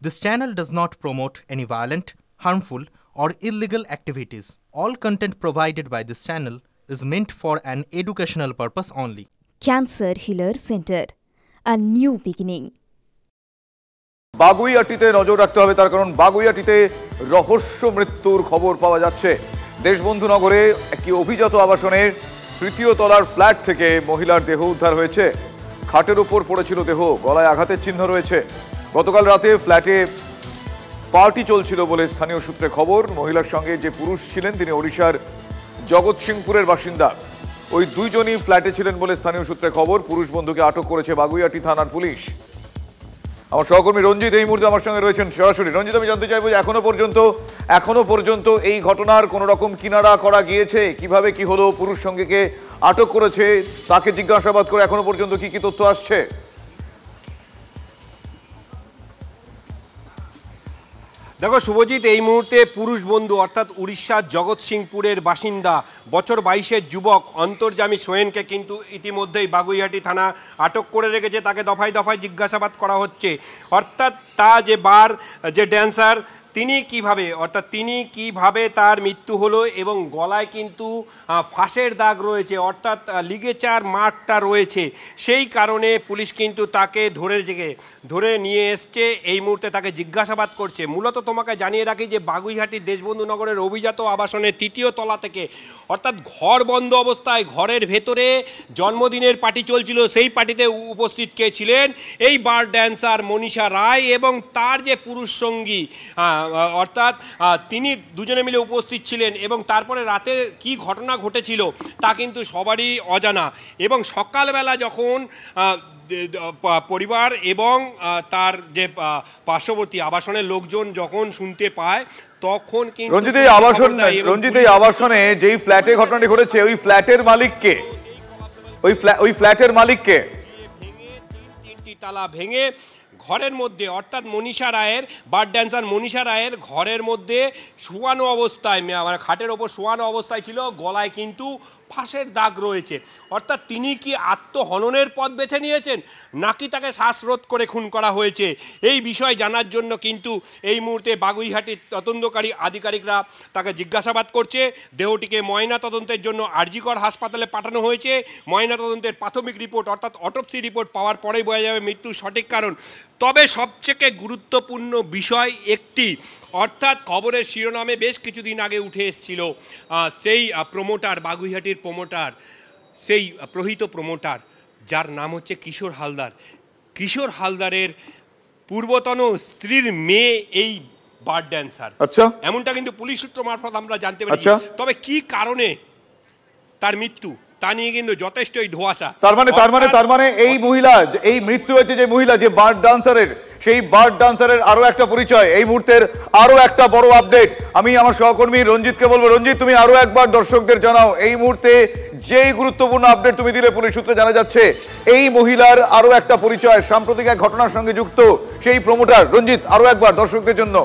This channel does not promote any violent, harmful, or illegal activities. All content provided by this channel is meant for an educational purpose only. Cancer Healer Center, a new beginning. বাগুইআটিতে নজর রাখতে হবে, তার কারণ বাগুইআটিতে রহস্য মৃত্যুর খবর পাওয়া যাচ্ছে। দেশবন্ধু নগরে একটি অভিজাত আবাসনের তৃতীয় তলার ফ্ল্যাট থেকে মহিলার দেহ উদ্ধার হয়েছে। খাটের উপর পড়েছিল দেহ, গলায় আঘাতের চিহ্ন রয়েছে। গতকাল রাতে ফ্ল্যাটে পার্টি চলছিল বলে স্থানীয় সূত্রে খবর। মহিলার সঙ্গে যে পুরুষ ছিলেন তিনি ওড়িশার জগৎসিংপুরের বাসিন্দা। ওই দুইজনই ফ্ল্যাটে ছিলেন বলে স্থানীয় সূত্রে খবর। পুরুষ বন্ধুকে আটক করেছে বাগুইআটি থানার পুলিশ। আমার সহকর্মী রঞ্জিত এই মুহূর্তে আমার সঙ্গে রয়েছেন সরাসরি। রঞ্জিত, আমি জানতে চাইবো যে এখনো পর্যন্ত এই ঘটনার কোনো রকম কিনারা করা গিয়েছে? কিভাবে কি হলো? পুরুষ সঙ্গীকে আটক করেছে, তাকে জিজ্ঞাসাবাদ করে এখনো পর্যন্ত কি কি তথ্য আসছে? দেখো শুভজিৎ, এই মুহূর্তে পুরুষ বন্ধু অর্থাৎ উড়িষ্যার জগৎসিংপুরের বাসিন্দা বছর 22-এর যুবক অন্তর্যামী সোয়েনকে কিন্তু ইতিমধ্যেই বাগুইআটি থানা আটক করে রেখেছে। তাকে দফায় দফায় জিজ্ঞাসাবাদ করা হচ্ছে। অর্থাৎ তা যে ড্যান্সার তিনি কিভাবে তার মৃত্যু হলো এবং গলায় কিন্তু ফাঁসের দাগ রয়েছে, অর্থাৎ লিগেচার মার্কটা রয়েছে। সেই কারণে পুলিশ কিন্তু তাকে ধরে নিয়ে এসছে। এই মুহূর্তে তাকে জিজ্ঞাসাবাদ করছে। মূলত তোমাকে জানিয়ে রাখি যে বাগুইআটির দেশবন্ধু নগরের অভিজাত আবাসনের তৃতীয় তলা থেকে, অর্থাৎ ঘর বন্ধ অবস্থায় ঘরের ভেতরে জন্মদিনের পার্টি চলছিল। সেই পার্টিতে উপস্থিত কে ছিলেন? এই বার ড্যান্সার মনীষা রায় এবং তার যে পুরুষ সঙ্গী, অর্থাৎ তিনি দুজনে মিলে উপস্থিত ছিলেন। এবং তারপরে রাতে কি ঘটনা ঘটেছিল তা কিন্তু সবারই অজানা। এবং সকালবেলা যখন পরিবার এবং তার যে পার্শ্ববর্তী আবাসনের লোকজন যখন শুনতে পায় তখন কিন্তু রঞ্জিত এই আবাসনে যেই ফ্ল্যাটে ঘটনাটি ঘটেছে ওই ফ্ল্যাটের মালিককে তিনটি তালা ভেঙে ঘরের মধ্যে, অর্থাৎ মনীষা রায়ের বার ড্যান্সার মনীষা রায়ের ঘরের মধ্যে শোয়ানো অবস্থায়, মানে খাটের ওপর শোয়ানো অবস্থায় ছিল। গলায় কিন্তু ফাঁসের দাগ রয়েছে। অর্থাৎ তিনি কি আত্মহননের পথ বেছে নিয়েছেন নাকি তাকে শ্বাসরোধ করে খুন করা হয়েছে, এই বিষয় জানার জন্য কিন্তু এই মুহূর্তে বাগুইআটির তদন্তকারী আধিকারিকরা তাকে জিজ্ঞাসাবাদ করছে। দেহটিকে ময়না তদন্তের জন্য আরজিকর হাসপাতালে পাঠানো হয়েছে। ময়না তদন্তের প্রাথমিক রিপোর্ট অর্থাৎ অটোপসি রিপোর্ট পাওয়ার পরেই বোঝা যাবে মৃত্যুর সঠিক কারণ। তবে সবচেয়ে গুরুত্বপূর্ণ বিষয় একটি, অর্থাৎ খবরের শিরোনামে বেশ কিছুদিন আগে উঠে এসেছিল সেই প্রমোটার, বাগুইআটির প্রমোটার, সেই প্রহিত প্রমোটার যার নাম হচ্ছে কিশোর হালদার। কিশোর হালদারের পূর্বতন স্ত্রীর মেয়ে এই বার ড্যান্সার। আচ্ছা, এমনটা কিন্তু পুলিশ সূত্র মারফত আমরা জানতে পারি। তবে কি কারণে তার মৃত্যু তা নিয়ে কিন্তু যথেষ্টই ধোঁয়াশা। তার মানে এই মহিলা, এই মৃত্যু হয়েছে যে মহিলা, যে বার ডান্সারের, সেই বার ডান্সারের আরো একটা পরিচয়। এই মুহূর্তের আরো একটা বড় আপডেট আমি আমার সহকর্মী রঞ্জিতকে বলবো। রঞ্জিত, তুমি আরো একবার দর্শকদের জানাও এই মুহূর্তে যেই গুরুত্বপূর্ণ আপডেট তুমি দিলে পুলিশ সূত্রে জানা যাচ্ছে এই মহিলার আরো একটা পরিচয়, সাম্প্রতিক এক ঘটনার সঙ্গে যুক্ত সেই প্রমোটার। রঞ্জিত, আরো একবার দর্শকদের জন্য।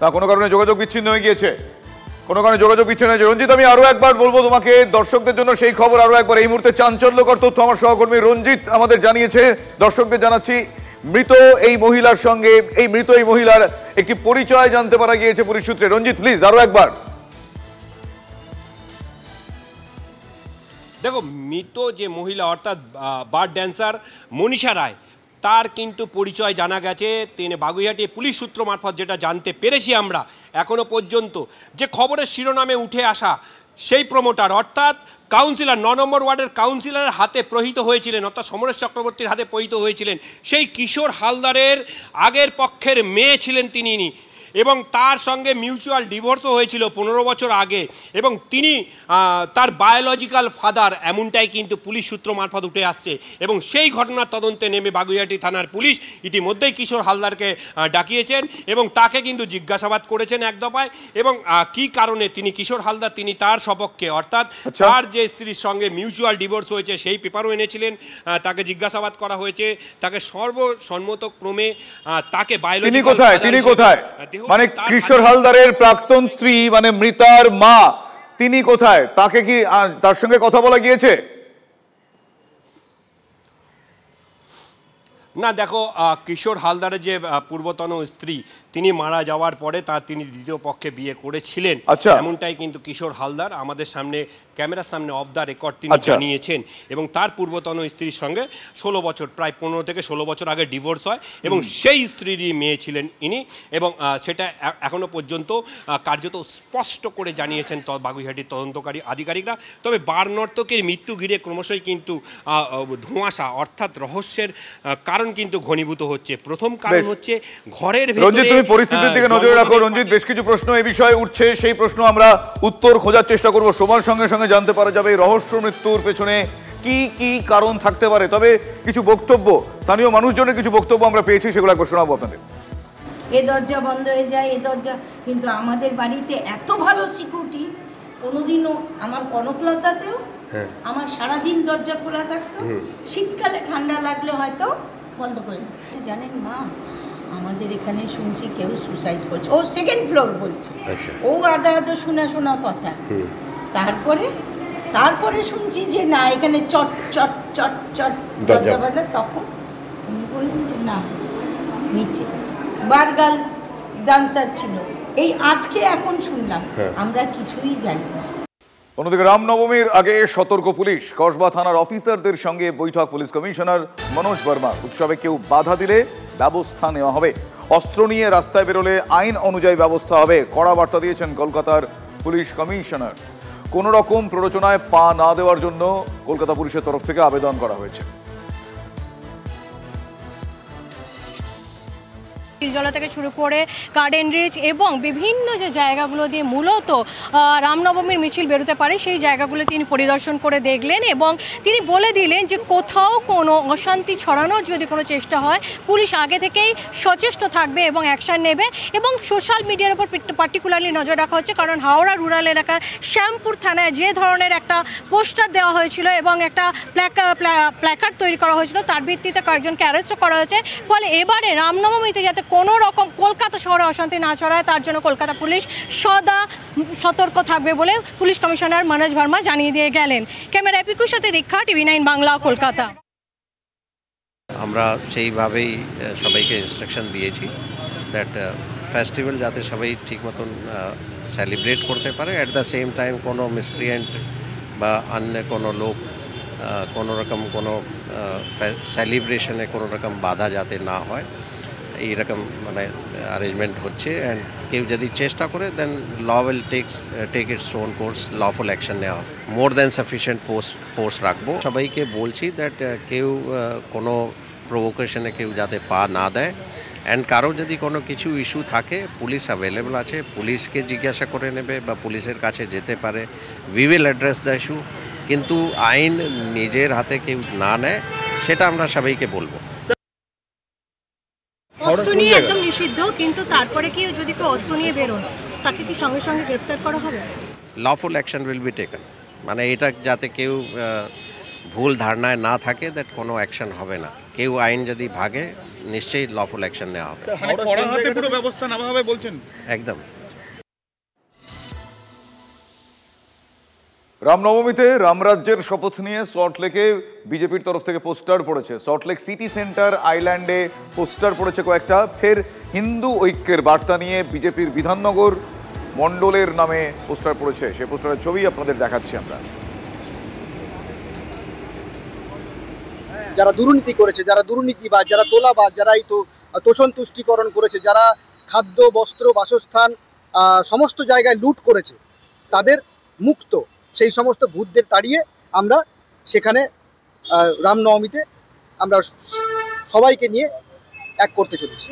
না, কোনো কারণে যোগাযোগ বিচ্ছিন্ন হয়ে গিয়েছে, রঞ্জিত, আমি আরো একবার বলবো তোমাকে দর্শকদের জন্য সেই খবর আরো একবার। এই মুহূর্তে চাঞ্চল্যকর তথ্য আমার সহকর্মী রঞ্জিত আমাদের জানিয়েছে। দর্শকদের জানাচ্ছি মৃত এই মহিলার একটি পরিচয় জানতে পারা গিয়েছে পুলিশ সূত্রে। রঞ্জিত, প্লিজ আরো একবার। দেখো, মৃত যে মহিলা অর্থাৎ বার ড্যান্সার মনীষা রায়, তার কিন্তু পরিচয় জানা গেছে। তিনি বাগুইআটি পুলিশ সূত্র মারফত যেটা জানতে পেরেছি আমরা এখনো পর্যন্ত, যে খবরের শিরোনামে উঠে আসা সেই প্রমোটার অর্থাৎ কাউন্সিলর, 9 নম্বর ওয়ার্ডের কাউন্সিলরের হাতে প্রহিত হয়েছিলেন, অর্থাৎ সমরেশ চক্রবর্তীর হাতে প্রহিত হয়েছিলেন সেই কিশোর হালদারের আগের পক্ষের মেয়ে ছিলেন তিনি। এবং তার সঙ্গে মিউচুয়াল ডিভোর্সও হয়েছিল 15 বছর আগে। এবং তিনি তার বায়োলজিক্যাল ফাদার, এমনটাই কিন্তু পুলিশ সূত্র মারফত উঠে আসছে। এবং সেই ঘটনার তদন্তে নেমে বাগুইআটি থানার পুলিশ ইতিমধ্যেই কিশোর হালদারকে ডাকিয়েছেন এবং তাকে কিন্তু জিজ্ঞাসাবাদ করেছেন এক দফায়। এবং কি কারণে তিনি কিশোর হালদার তিনি তার সপক্ষে, অর্থাৎ তার যে স্ত্রীর সঙ্গে মিউচুয়াল ডিভোর্স হয়েছে সেই পেপারও এনেছিলেন, তাকে জিজ্ঞাসাবাদ করা হয়েছে। তাকে সর্বসম্মতক্রমে তাকে বায়োলজিক্যাল, তিনি কোথায় মানে কিশোর হালদারের প্রাক্তন স্ত্রী মানে মৃতার মা, তিনি কোথায়? তাকে কি তার সঙ্গে কথা বলা গিয়েছে? না দেখো, কিশোর হালদারের যে পূর্বতন স্ত্রী তিনি মারা যাওয়ার পরে তিনি দ্বিতীয় পক্ষে বিয়ে করেছিলেন, এমনটাই কিন্তু কিশোর হালদার আমাদের সামনে ক্যামেরার সামনে অফ দ্য রেকর্ড তিনি জানিয়েছেন। এবং তার পূর্বতন স্ত্রীর সঙ্গে 16 বছর, প্রায় 15 থেকে 16 বছর আগে ডিভোর্স হয় এবং সেই স্ত্রীরই মেয়ে ছিলেন ইনি। এবং সেটা এখনো পর্যন্ত কার্যত স্পষ্ট করে জানিয়েছেন বাগুইহাটির তদন্তকারী আধিকারিকরা। তবে বারনর্তকের মৃত্যু ঘিরে ক্রমশই কিন্তু ধোঁয়াশা অর্থাৎ রহস্যের কারণ কিন্তু ঘনীভূত হচ্ছে। প্রথম কারণ হচ্ছে ঘরের ভেতরে। তুমি পরিস্থিতির দিকে নজর রাখো রঞ্জিত, বেশ কিছু প্রশ্ন এই বিষয়ে উঠছে, সেই প্রশ্ন আমরা উত্তর খোঁজার চেষ্টা করব। সময়ের সঙ্গে সঙ্গে জানতে পারা যাবে রহস্য মৃত্যুর পেছনে কি কি কারণ থাকতে পারে। তবে কিছু বক্তব্য, স্থানীয় মানুষজনের কিছু বক্তব্য আমরা পেয়েছি, সেগুলো একবার শোনাবো আপনাদের। এ দরজা বন্ধ হয়ে যায়, এ দরজা, কিন্তু আমাদের বাড়িতে এত ভালো সিকিউরিটি কোনোদিনও আমার কনকলতাতেও আমার সারাদিন দরজা খোলা থাকতো। শীতকালে ঠান্ডা লাগলে হয়তো বন্ধ করে দিই। জানেন মা, আমাদের এখানে শুনছি কেউ সুসাইড করছে, ও সেকেন্ড ফ্লোর বলছে, ও আদা আদা শোনা কথা। তারপরে শুনছি যে না এখানে চট চট চট চট দরজা বাঁধা। তখন উনি বললেন যে না নিচে বার গার্ল ডান্সার ছিল। এই আজকে এখন শুনলাম, আমরা কিছুই জানি না। অন্যদিকে রামনবমীর আগে সতর্ক পুলিশ, কসবা থানার অফিসারদের সঙ্গে বৈঠক পুলিশ কমিশনার মনোজ বর্মা। উৎসবে কেউ বাধা দিলে ব্যবস্থা নেওয়া হবে, অস্ত্র নিয়ে রাস্তায় বেরোলে আইন অনুযায়ী ব্যবস্থা হবে, কড়া বার্তা দিয়েছেন কলকাতার পুলিশ কমিশনার। কোনো রকম প্ররোচনায় পা না দেওয়ার জন্য কলকাতা পুলিশের তরফ থেকে আবেদন করা হয়েছে। জলা থেকে শুরু করে গার্ডেন রিচ এবং বিভিন্ন যে জায়গাগুলো দিয়ে মূলত রামনবমীর মিছিল বেরোতে পারে সেই জায়গাগুলো তিনি পরিদর্শন করে দেখলেন এবং তিনি বলে দিলেন যে কোথাও কোনো অশান্তি ছড়ানোর যদি কোনো চেষ্টা হয় পুলিশ আগে থেকেই সচেষ্ট থাকবে এবং অ্যাকশান নেবে। এবং সোশ্যাল মিডিয়ার উপর পার্টিকুলারলি নজর রাখা হচ্ছে, কারণ হাওড়া রুরাল এলাকার শ্যামপুর থানায় যে ধরনের একটা পোস্টার দেওয়া হয়েছিল এবং একটা প্ল্যাকার্ড তৈরি করা হয়েছিল, তার ভিত্তিতে কয়েকজনকে অ্যারেস্ট করা হয়েছে। ফলে এবারে রামনবমীতে যাতে কোনো রকম কলকাতা শহরে অশান্তি না ছড়ায় তার জন্য কলকাতা পুলিশ সদা সতর্ক থাকবে বলে পুলিশ কমিশনার মনোজ ভার্মা জানিয়ে দিয়ে গেলেন। ক্যামেরা পিকুর সাথে দীক্ষা, TV9 বাংলা, কলকাতা। আমরা সেইভাবেই সবাইকে ইনস্ট্রাকশন দিয়েছি দ্যাট ফেস্টিভ্যাল যাতে সবাই ঠিক মতন সেলিব্রেট করতে পারে, অ্যাট দ্য সেম টাইম কোনো মিসক্রিয়েন্ট বা অন্য কোনো লোক কোনো রকম কোনো সেলিব্রেশনে কোনো রকম বাধা যাতে না হয় এইরকম মানে অ্যারেঞ্জমেন্ট হচ্ছে। অ্যান্ড কেউ যদি চেষ্টা করে then law will take its own course, lawful action নেওয়া, মোর দ্যান সাফিসিয়েন্ট ফোর্স রাখবো। সবাইকে বলছি দ্যাট কেউ কোনো প্রভোকেশনে কেউ যাতে পা না দেয়। অ্যান্ড কারো যদি কোনো কিছু ইস্যু থাকে পুলিশ অ্যাভেলেবল আছে, পুলিশকে জিজ্ঞাসা করে নেবে বা পুলিশের কাছে যেতে পারে। We will address the issue, কিন্তু আইন নিজের হাতে কেউ না নেয় সেটা আমরা সবাইকে বলবো। অস্ত্র নিয়ে একদম নিষিদ্ধ, কিন্তু তারপরে কি যদি কেউ অস্ত্র নিয়ে বেরোন তাকে কি সঙ্গে সঙ্গে গ্রেফতার করা হবে? Lawful action will be taken, মানে এটা যাতে কেউ ভুল ধারণায় না থাকে দ্যাট কোনো অ্যাকশন হবে না। কেউ আইন যদি ভাগে নিশ্চয়ই লফুল অ্যাকশন নেওয়া হবে। পুরো ব্যবস্থা নেওয়া হবে বলছেন? একদম। রামনবমীতে রামরাজ্যের শপথ নিয়ে সল্টলেকে বিজেপির তরফ থেকে পোস্টার পড়েছে। সল্টলেক সিটি সেন্টার আইল্যান্ডে পোস্টার পড়েছে কয়েকটা। ফের হিন্দু ঐক্যের বার্তা নিয়ে বিজেপির বিধাননগর মণ্ডলের নামে পোস্টার পড়েছে। সেই পোস্টারের ছবি আপনাদের দেখাচ্ছি আমরা। যারা দুর্নীতি করেছে, যারা দুর্নীতিবাজ, যারা তোলাবাজ, যারা এই তোষণ তুষ্টিকরণ করেছে, যারা খাদ্য, বস্ত্র, বাসস্থান সমস্ত জায়গায় লুট করেছে, তাদের মুক্ত সেই সমস্ত ভূতদের তাড়িয়ে আমরা সেখানে রামনবমীতে আমরা সবাইকে নিয়ে এক করতে চলেছি।